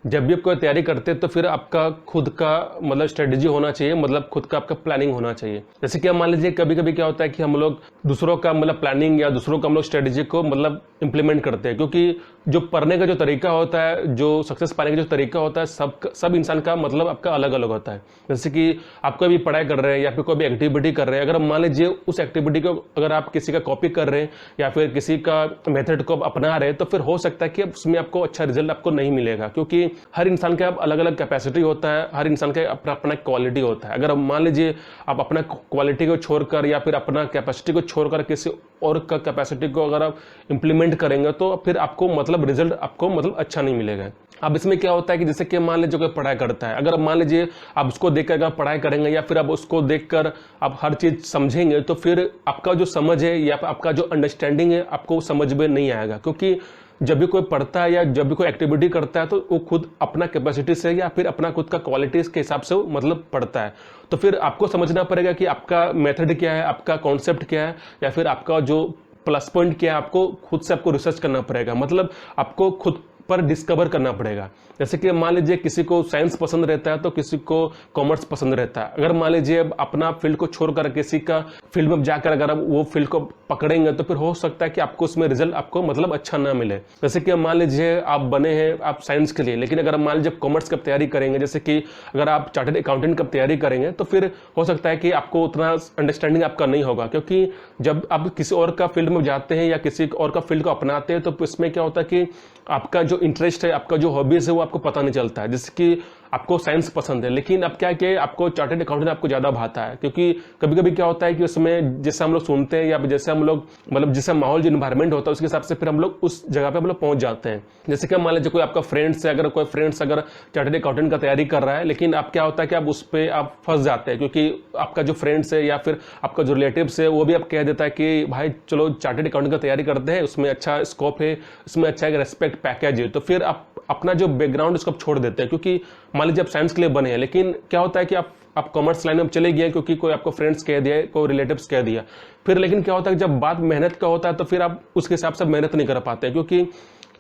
जब भी आप कोई तैयारी करते हैं तो फिर आपका खुद का मतलब स्ट्रेटेजी होना चाहिए, मतलब खुद का आपका प्लानिंग होना चाहिए। जैसे कि मान लीजिए कभी कभी क्या होता है कि हम लोग दूसरों का मतलब प्लानिंग या दूसरों का हम लोग स्ट्रेटेजी को मतलब इंप्लीमेंट करते हैं, क्योंकि जो पढ़ने का जो तरीका होता है, जो सक्सेस पाने का जो तरीका होता है, सब इंसान का मतलब आपका अलग अलग होता है। जैसे कि आप कोई भी पढ़ाई कर रहे हैं या फिर कोई भी एक्टिविटी कर रहे हैं, अगर मान लीजिए उस एक्टिविटी को अगर आप किसी का कॉपी कर रहे हैं या फिर किसी का मेथड को अपना रहे हैं, तो फिर हो सकता है कि उसमें आपको अच्छा रिजल्ट आपको नहीं मिलेगा, क्योंकि हर इंसान का अलग अलग कैपेसिटी होता है, हर इंसान का अपना अपना क्वालिटी होता है। अगर मान लीजिए आप अपना क्वालिटी को छोड़कर या फिर अपना कैपेसिटी को छोड़कर किसी और का कैपेसिटी को अगर आप इंप्लीमेंट करेंगे तो फिर आपको मतलब रिजल्ट आपको मतलब अच्छा नहीं मिलेगा। अब इसमें क्या होता है कि जैसे कि मान लीजिए कोई पढ़ाई करता है, अगर मान लीजिए आप उसको देखकर अगर पढ़ाई करेंगे या फिर आप उसको देखकर आप हर चीज़ समझेंगे, तो फिर आपका जो समझ है या आपका जो अंडरस्टैंडिंग है आपको समझ में नहीं आएगा। क्योंकि जब भी कोई पढ़ता है या जब भी कोई एक्टिविटी करता है तो वो खुद अपना कैपेसिटी से या फिर अपना खुद का क्वालिटीज के हिसाब से वो मतलब पढ़ता है। तो फिर आपको समझना पड़ेगा कि आपका मेथड क्या है, आपका कॉन्सेप्ट क्या है, या फिर आपका जो प्लस पॉइंट क्या है, आपको खुद से आपको रिसर्च करना पड़ेगा, मतलब आपको खुद पर डिस्कवर करना पड़ेगा। जैसे कि मान लीजिए किसी को साइंस पसंद रहता है तो किसी को कॉमर्स पसंद रहता है। अगर मान लीजिए अपना फील्ड को छोड़कर किसी का फील्ड में जाकर अगर आप वो फील्ड को पकड़ेंगे तो फिर हो सकता है कि आपको उसमें रिजल्ट आपको मतलब अच्छा ना मिले। जैसे कि मान लीजिए आप बने हैं आप साइंस के लिए, लेकिन अगर मान लीजिए कॉमर्स की तैयारी करेंगे, जैसे कि अगर आप चार्टर्ड अकाउंटेंट की तैयारी करेंगे, तो फिर हो सकता है कि आपको उतना अंडरस्टैंडिंग आपका नहीं होगा। क्योंकि जब आप किसी और का फील्ड में जाते हैं या किसी और का फील्ड को अपनाते हैं तो इसमें क्या होता है कि आपका जो इंटरेस्ट है, आपका जो हॉबीज है वो आपको पता नहीं चलता है। जैसे कि आपको साइंस पसंद है, लेकिन अब क्या है कि आपको चार्टर्ड अकाउंटेंट आपको ज़्यादा भाता है, क्योंकि कभी कभी क्या होता है कि उसमें जैसे हम लोग सुनते हैं या जैसे हम लोग मतलब जैसा माहौल जो इन्वायरमेंट होता है उसके हिसाब से फिर हम लोग उस जगह पे हम लोग पहुंच जाते हैं। जैसे कि मान लीजिए कोई आपका फ्रेंड्स है, अगर कोई फ्रेंड्स अगर चार्टर्ड अकाउंटेंट का तैयारी कर रहा है, लेकिन अब क्या होता है कि आप उस पर आप फंस जाते हैं, क्योंकि आपका जो फ्रेंड्स है या फिर आपका जो रिलेटिव्स है वो भी आप कह देता है कि भाई चलो चार्टर्ड अकाउंटेंट का तैयारी करते हैं, उसमें अच्छा स्कोप है, उसमें अच्छा एक रेस्पेक्ट पैकेज है। तो फिर आप अपना जो बैकग्राउंड उसको छोड़ देते हैं, क्योंकि मान लीजिए आप साइंस के लिए बने हैं, लेकिन क्या होता है कि आप कॉमर्स लाइन में चले गए क्योंकि कोई आपको फ्रेंड्स कह दिया, कोई रिलेटिव्स कह दिया। फिर लेकिन क्या होता है कि जब बात मेहनत का होता है तो फिर आप उसके हिसाब से मेहनत नहीं कर पाते, क्योंकि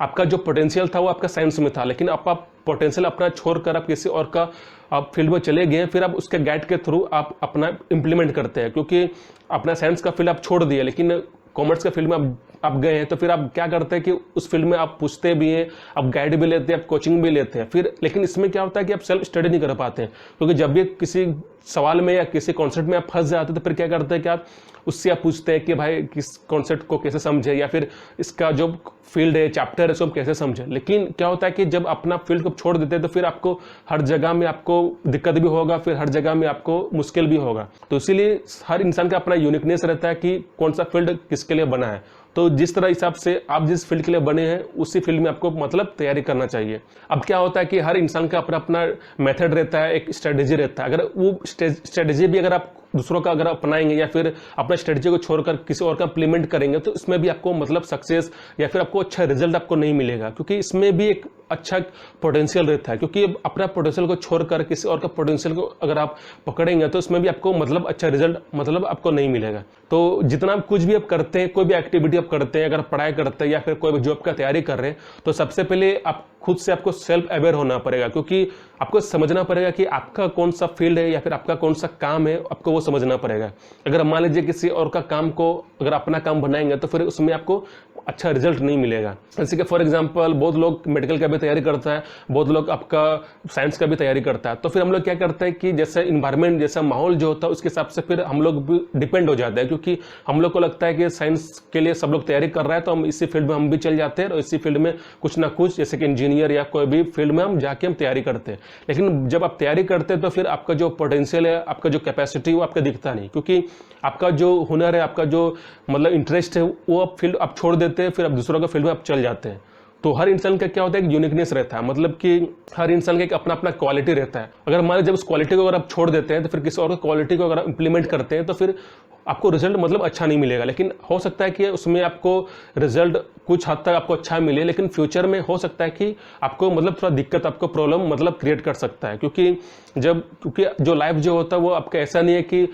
आपका जो पोटेंशियल था वो आपका साइंस में था, लेकिन आप पोटेंशियल अपना छोड़कर आप किसी और का आप फील्ड में चले गए, फिर आप उसके गाइड के थ्रू आप अपना इंप्लीमेंट करते हैं। क्योंकि अपना साइंस का फील्ड आप छोड़ दिए लेकिन कॉमर्स के फील्ड में आप गए हैं, तो फिर आप क्या करते हैं कि उस फील्ड में आप पूछते भी हैं, आप गाइड भी लेते हैं, आप कोचिंग भी लेते हैं। फिर लेकिन इसमें क्या होता है कि आप सेल्फ स्टडी नहीं कर पाते हैं, क्योंकि जब भी किसी सवाल में या किसी कॉन्सेप्ट में आप फंस जाते हैं तो फिर क्या करते हैं कि आप उससे आप पूछते हैं कि भाई किस कॉन्सेप्ट को कैसे समझे या फिर इसका जो फील्ड है चैप्टर है उसको हम कैसे समझे। लेकिन क्या होता है कि जब अपना फील्ड को छोड़ देते हैं तो फिर आपको हर जगह में आपको दिक्कत भी होगा, फिर हर जगह में आपको मुश्किल भी होगा। तो इसीलिए हर इंसान का अपना यूनिकनेस रहता है कि कौन सा फील्ड किसके लिए बना है। तो जिस तरह हिसाब से आप जिस फील्ड के लिए बने हैं उसी फील्ड में आपको मतलब तैयारी करना चाहिए। अब क्या होता है कि हर इंसान का अपना अपना मेथड रहता है, एक स्ट्रेटेजी रहता है। अगर वो स्ट्रेटेजी भी अगर आप दूसरों का अगर अपनाएंगे या फिर अपना स्ट्रेटेजी को छोड़कर किसी और का इंप्लीमेंट करेंगे तो इसमें भी आपको मतलब सक्सेस या फिर आपको अच्छा रिजल्ट आपको नहीं मिलेगा, क्योंकि इसमें भी एक अच्छा पोटेंशियल रहता है। क्योंकि अपना पोटेंशियल को छोड़कर किसी और का पोटेंशियल को अगर आप पकड़ेंगे तो इसमें भी आपको मतलब अच्छा रिजल्ट मतलब आपको नहीं मिलेगा। तो जितना कुछ भी आप करते हैं, कोई भी एक्टिविटी आप करते हैं, अगर पढ़ाई करते हैं या फिर कोई भी जॉब का तैयारी कर रहे हैं, तो सबसे पहले आप खुद से आपको सेल्फ अवेयर होना पड़ेगा, क्योंकि आपको समझना पड़ेगा कि आपका कौन सा फील्ड है या फिर आपका कौन सा काम है, आपको वो समझना पड़ेगा। अगर मान लीजिए किसी और का काम को अगर अपना काम बनाएंगे तो फिर उसमें आपको अच्छा रिजल्ट नहीं मिलेगा। जैसे कि फॉर एग्जांपल बहुत लोग मेडिकल का भी तैयारी करता है, बहुत लोग आपका साइंस का भी तैयारी करता है। तो फिर हम लोग क्या करते हैं कि जैसे इन्वायरमेंट जैसा माहौल जो होता है उसके हिसाब से फिर हम लोग भी डिपेंड हो जाते हैं, क्योंकि हम लोग को लगता है कि साइंस के लिए सब लोग तैयारी कर रहा है तो हम इसी फील्ड में हम भी चल जाते हैं और इसी फील्ड में कुछ ना कुछ जैसे कि इंजीनियर या कोई भी फील्ड में हम जाके हम तैयारी करते हैं। लेकिन जब आप तैयारी करते हैं तो फिर आपका जो पोटेंशियल है, आपका जो कैपेसिटी वो आपका दिखता नहीं, क्योंकि आपका जो हुनर है, आपका जो मतलब इंटरेस्ट है वो आप फील्ड आप छोड़ देते हैं, फिर आप दूसरों का फील्ड में आप चल जाते हैं। तो हर इंसान का क्या होता है, एक यूनिकनेस रहता है, मतलब कि हर इंसान का एक अपना अपना क्वालिटी रहता है। अगर मान लीजिए जब उस क्वालिटी को अगर आप छोड़ देते हैं तो फिर किसी और क्वालिटी को अगर आप इंप्लीमेंट करते हैं तो फिर आपको रिजल्ट मतलब अच्छा नहीं मिलेगा। लेकिन हो सकता है कि उसमें आपको रिजल्ट कुछ हद तक आपको अच्छा मिले, लेकिन फ्यूचर में हो सकता है कि आपको मतलब थोड़ा दिक्कत, आपको प्रॉब्लम मतलब क्रिएट कर सकता है। क्योंकि जो लाइफ जो होता है वो आपका ऐसा नहीं है कि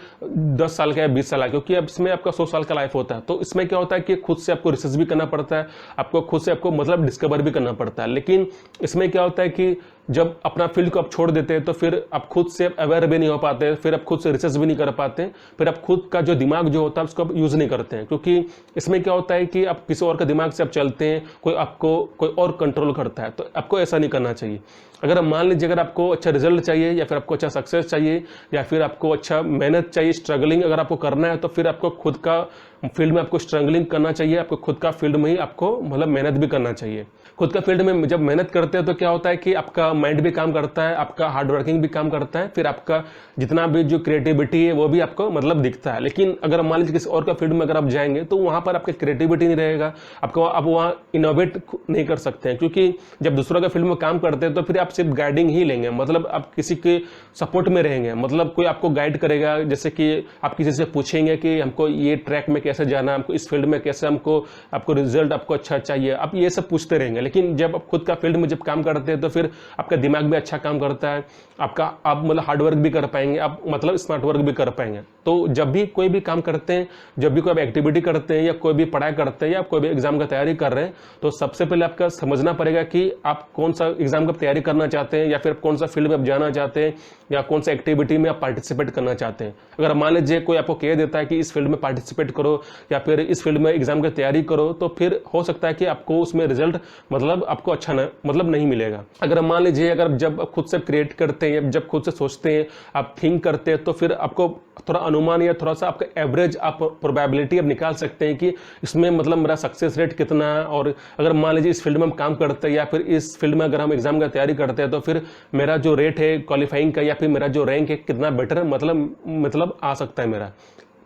10 साल का या 20 साल का, क्योंकि अब इसमें आपका 100 साल का लाइफ होता है। तो इसमें क्या होता है कि खुद से आपको रिसर्च भी करना पड़ता है, आपको खुद से आपको मतलब डिस्कवर भी करना पड़ता है। लेकिन इसमें क्या होता है कि जब अपना फील्ड को आप छोड़ देते हैं तो फिर आप खुद से अवेयर भी नहीं हो पाते, फिर आप खुद से रिसर्च भी नहीं कर पाते, फिर आप खुद का जो दिमाग जो होता है उसको आप यूज़ नहीं करते हैं। क्योंकि इसमें क्या होता है कि आप किसी और के दिमाग से आप चलते हैं, कोई और कंट्रोल करता है। तो आपको ऐसा नहीं करना चाहिए। अगर मान लीजिए अगर आपको अच्छा रिजल्ट चाहिए, या फिर आपको अच्छा सक्सेस चाहिए, या फिर आपको अच्छा मेहनत चाहिए, स्ट्रगलिंग अगर आपको करना है, तो फिर आपको खुद का फील्ड में आपको स्ट्रगलिंग करना चाहिए, आपको खुद का फील्ड में ही आपको मतलब मेहनत भी करना चाहिए। खुद का फील्ड में जब मेहनत करते हैं तो क्या होता है कि आपका माइंड भी काम करता है, आपका हार्ड वर्किंग भी काम करता है, फिर आपका जितना भी जो क्रिएटिविटी है वो भी आपको मतलब दिखता है। लेकिन अगर मान लीजिए किसी और का फील्ड में अगर आप जाएंगे तो वहां पर आपका क्रिएटिविटी नहीं रहेगा, आपको आप वहाँ इनोवेट नहीं कर सकते हैं। क्योंकि जब दूसरों का फील्ड में काम करते हैं तो फिर आप सिर्फ गाइडिंग ही लेंगे, मतलब आप किसी के सपोर्ट में रहेंगे, मतलब कोई आपको गाइड करेगा। जैसे कि आप किसी से पूछेंगे कि हमको ये ट्रैक में कैसे जाना है, हमको इस फील्ड में कैसे आपको रिजल्ट आपको अच्छा चाहिए, आप ये सब पूछते रहेंगे। लेकिन जब आप खुद का फील्ड में जब काम करते हैं तो फिर आपका दिमाग भी अच्छा काम करता है, आप मतलब हार्ड वर्क भी कर पाएंगे, आप मतलब स्मार्ट वर्क भी कर पाएंगे। तो जब भी कोई भी काम करते हैं, जब भी कोई एक्टिविटी करते हैं, या कोई भी पढ़ाई करते हैं, या कोई भी एग्जाम का तैयारी कर रहे हैं, तो सबसे पहले आपका समझना पड़ेगा कि आप कौन सा एग्जाम का तैयारी करना चाहते हैं, या फिर कौन सा फील्ड में आप जाना चाहते हैं, या कौन सा एक्टिविटी में आप पार्टिसिपेट करना चाहते हैं। अगर मान लीजिए कोई आपको कह देता है कि इस फील्ड में पार्टिसिपेट करो, या फिर इस फील्ड में एग्जाम की तैयारी करो, तो फिर हो सकता है कि आपको उसमें रिजल्ट मतलब आपको अच्छा मतलब नहीं मिलेगा। अगर मान लीजिए अगर जब खुद से क्रिएट करते हैं, जब खुद से सोचते हैं, आप थिंक करते हैं, तो फिर आपको थोड़ा अनुमान या थोड़ा सा आपका एवरेज आप प्रोबेबिलिटी आप निकाल सकते हैं कि इसमें मतलब मेरा सक्सेस रेट कितना है। और अगर मान लीजिए इस फील्ड में हम काम करते हैं, या फिर इस फील्ड में अगर हम एग्जाम का तैयारी करते हैं, तो फिर मेरा जो रेट है क्वालिफाइंग का, या फिर मेरा जो रैंक है कितना बेटर मतलब आ सकता है मेरा।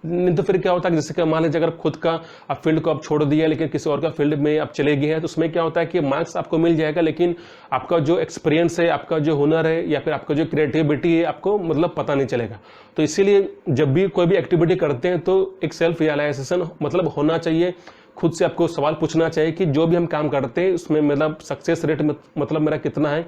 नहीं तो फिर क्या होता है, जैसे कि मान लीजिए अगर खुद का आप फील्ड को आप छोड़ दिया, लेकिन किसी और का फील्ड में आप चले गए हैं, तो उसमें क्या होता है कि मार्क्स आपको मिल जाएगा, लेकिन आपका जो एक्सपीरियंस है, आपका जो हुनर है, या फिर आपका जो क्रिएटिविटी है, आपको मतलब पता नहीं चलेगा। तो इसीलिए जब भी कोई भी एक्टिविटी करते हैं तो एक सेल्फ रियलाइजेशन मतलब होना चाहिए, खुद से आपको सवाल पूछना चाहिए कि जो भी हम काम करते हैं उसमें मतलब सक्सेस रेट मतलब मेरा कितना है।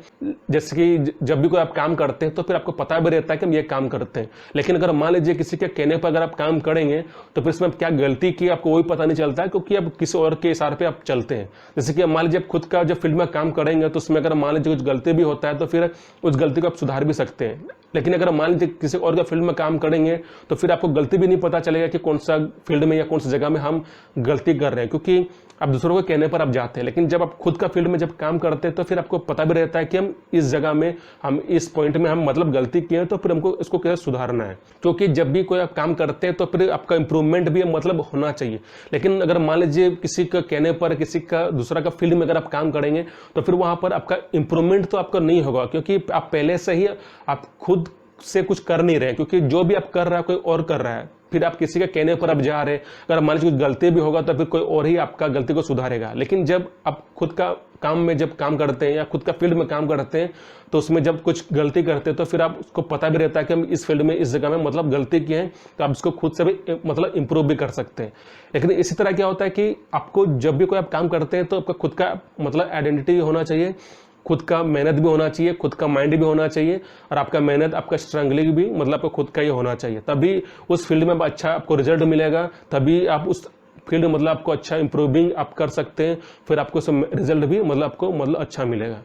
जैसे कि जब भी कोई आप काम करते हैं तो फिर आपको पता भी रहता है कि हम ये काम करते हैं, लेकिन अगर मान लीजिए किसी के कहने पर अगर आप काम करेंगे तो फिर इसमें क्या गलती की आपको वही पता नहीं चलता है, क्योंकि अब किसी और के इशारे पे आप चलते हैं। जैसे कि मान लीजिए आप खुद का जब फील्ड में काम करेंगे तो उसमें अगर मान लीजिए कुछ गलती भी होता है तो फिर उस गलती को आप सुधार भी सकते हैं। लेकिन अगर मान लीजिए किसी और के फील्ड में काम करेंगे तो फिर आपको गलती भी नहीं पता चलेगा कि कौन सा फील्ड में या कौन सी जगह में हम गलती कर रहे हैं, क्योंकि आप दूसरों के कहने पर आप जाते हैं। लेकिन जब आप खुद का फील्ड में जब काम करते हैं तो फिर आपको पता भी रहता है कि हम इस जगह में, हम इस पॉइंट में हम मतलब गलती किए हैं, तो फिर हमको इसको कैसे सुधारना है। क्योंकि जब भी कोई आप काम करते हैं तो फिर आपका इंप्रूवमेंट भी मतलब होना चाहिए। लेकिन अगर मान लीजिए किसी का कहने पर, किसी का दूसरा का फील्ड में अगर आप काम करेंगे तो फिर वहां पर आपका इंप्रूवमेंट तो आपका नहीं होगा, क्योंकि आप पहले से ही आप खुद से कुछ कर नहीं रहे, क्योंकि जो भी आप कर रहा है कोई और कर रहा है। फिर आप किसी के कहने पर आप जा रहे हैं, अगर मान लीजिए कुछ गलती भी होगा तो फिर कोई और ही आपका गलती को सुधारेगा। लेकिन जब आप खुद का काम में जब काम करते हैं या खुद का फील्ड में काम करते हैं तो उसमें जब कुछ गलती करते हैं तो फिर आप उसको पता भी रहता है कि हम इस फील्ड में, इस जगह में मतलब गलती किए हैं, तो आप इसको खुद से भी मतलब इंप्रूव भी कर सकते हैं। लेकिन इसी तरह क्या होता है कि आपको जब भी कोई आप काम करते हैं तो आपका खुद का मतलब आइडेंटिटी होना चाहिए, खुद का मेहनत भी होना चाहिए, खुद का माइंड भी होना चाहिए, और आपका मेहनत, आपका स्ट्रगलिंग भी मतलब आपको खुद का ही होना चाहिए। तभी उस फील्ड में अच्छा आपको रिजल्ट मिलेगा, तभी आप उस फील्ड मतलब आपको अच्छा इंप्रूविंग आप कर सकते हैं, फिर आपको रिजल्ट भी मतलब आपको मतलब अच्छा मिलेगा।